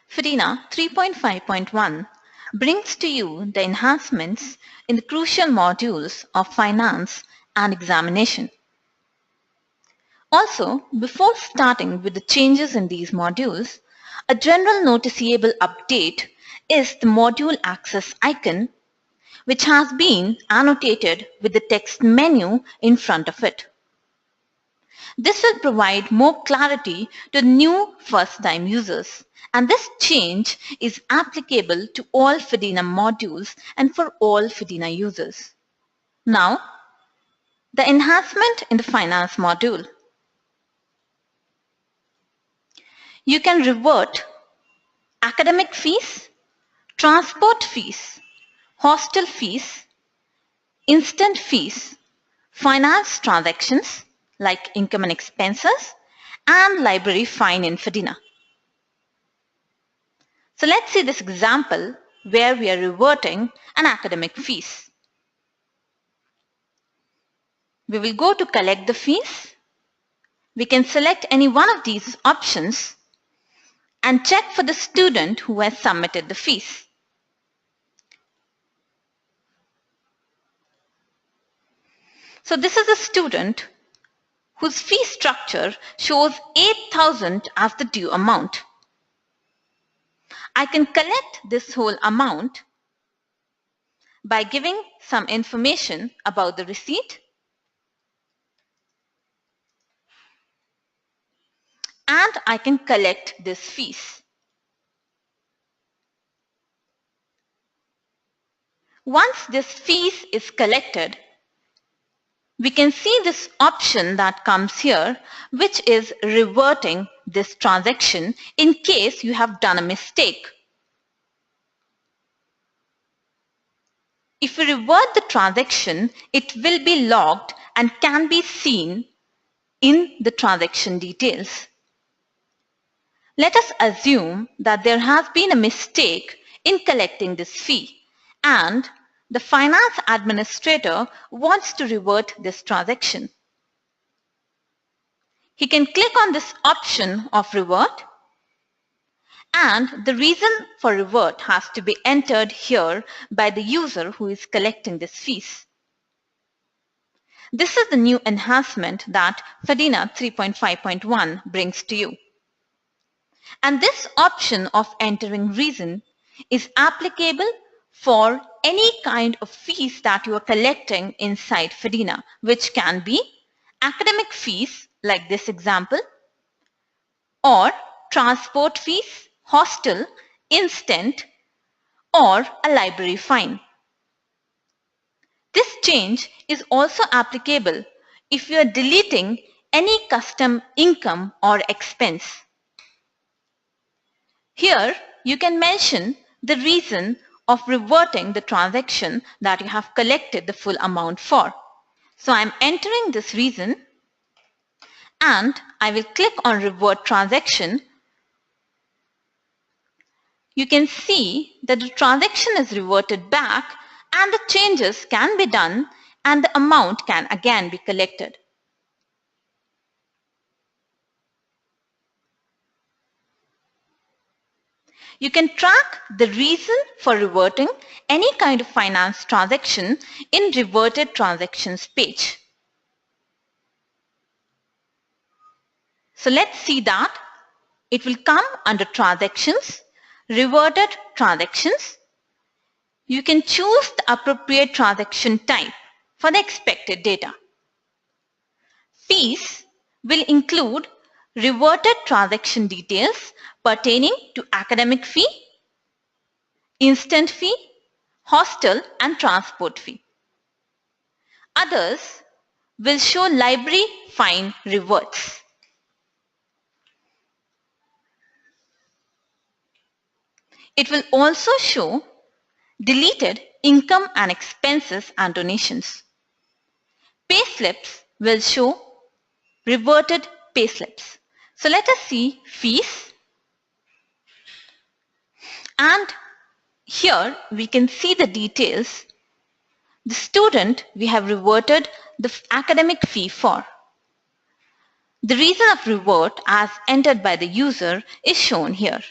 Fedena 3.5.1 brings to you the enhancements in the crucial modules of finance and examination. Also, before starting with the changes in these modules, a general noticeable update is the module access icon, which has been annotated with the text menu in front of it. This will provide more clarity to new first-time users, and this change is applicable to all Fedena modules and for all Fedena users. Now, the enhancement in the finance module. You can revert academic fees, transport fees, hostel fees, instant fees, finance transactions like income and expenses, and library fine in Fedena. So let's see this example where we are reverting an academic fees. We will go to collect the fees. We can select any one of these options and check for the student who has submitted the fees. So this is a student whose fee structure shows 8,000 as the due amount. I can collect this whole amount by giving some information about the receipt and I can collect this fees. Once this fees is collected, we can see this option that comes here, which is reverting this transaction in case you have done a mistake. If we revert the transaction, it will be logged and can be seen in the transaction details. Let us assume that there has been a mistake in collecting this fee and the finance administrator wants to revert this transaction. He can click on this option of revert, and the reason for revert has to be entered here by the user who is collecting this fees. This is the new enhancement that Fedena 3.5.1 brings to you. And this option of entering reason is applicable for any kind of fees that you are collecting inside Fedena, which can be academic fees like this example, or transport fees, hostel, instant, or a library fine. This change is also applicable if you are deleting any custom income or expense. Here you can mention the reason of reverting the transaction that you have collected the full amount for. So I'm entering this reason and I will click on revert transaction. You can see that the transaction is reverted back and the changes can be done and the amount can again be collected. You can track the reason for reverting any kind of finance transaction in reverted transactions page. So let's see that. It will come under transactions, reverted transactions. You can choose the appropriate transaction type for the expected data. Fees will include reverted transaction details pertaining to academic fee, instant fee, hostel and transport fee. Others will show library fine reverts. It will also show deleted income and expenses and donations. Payslips will show reverted payslips. So let us see fees. And here we can see the details. The student we have reverted the academic fee for. The reason of revert as entered by the user is shown here.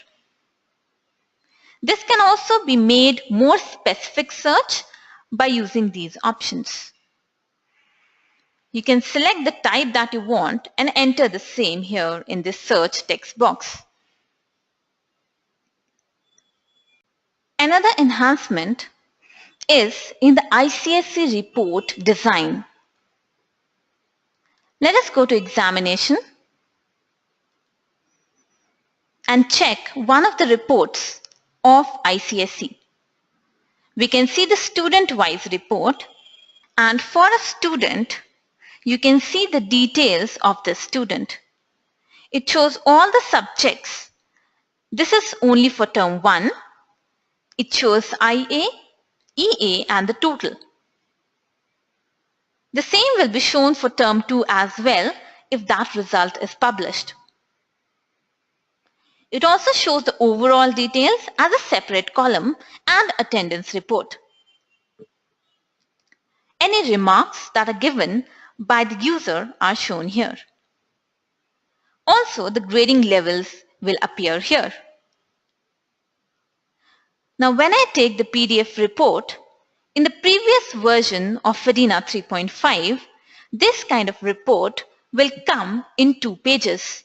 This can also be made more specific search by using these options. You can select the type that you want and enter the same here in this search text box. Another enhancement is in the ICSE report design. Let us go to examination and check one of the reports of ICSE. We can see the student-wise report, and for a student, you can see the details of the student. It shows all the subjects. This is only for term 1. It shows IA, EA and the total. The same will be shown for term 2 as well if that result is published. It also shows the overall details as a separate column and attendance report. Any remarks that are given by the user are shown here. Also, the grading levels will appear here. Now, when I take the PDF report, in the previous version of Fedena 3.5, this kind of report will come in 2 pages.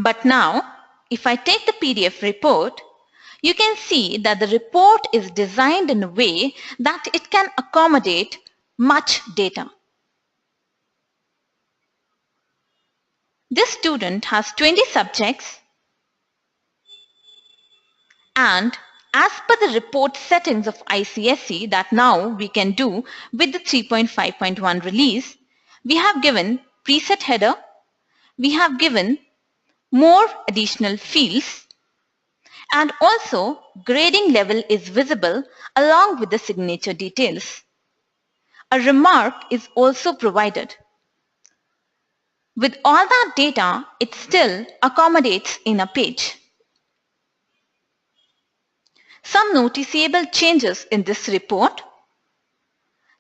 But now, if I take the PDF report, you can see that the report is designed in a way that it can accommodate much data. This student has 20 subjects, and as per the report settings of ICSE that now we can do with the 3.5.1 release, we have given preset header, we have given more additional fields, and also grading level is visible along with the signature details. A remark is also provided. With all that data, it still accommodates in a page. Some noticeable changes in this report.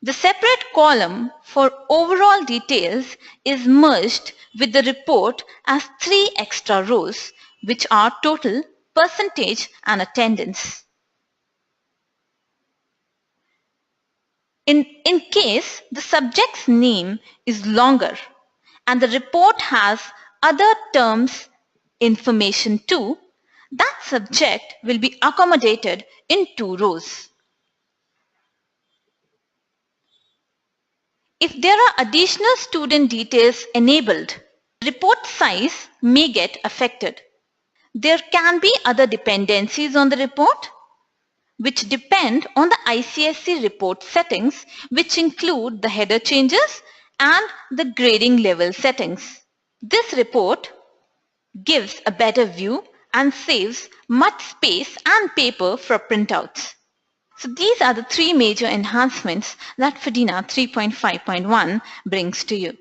The separate column for overall details is merged with the report as 3 extra rows, which are total, percentage and attendance. In case the subject's name is longer and the report has other terms information too, that subject will be accommodated in 2 rows. If there are additional student details enabled, report size may get affected. There can be other dependencies on the report which depend on the ICSE report settings, which include the header changes and the grading level settings. This report gives a better view and saves much space and paper for printouts. So these are the 3 major enhancements that Fedena 3.5.1 brings to you.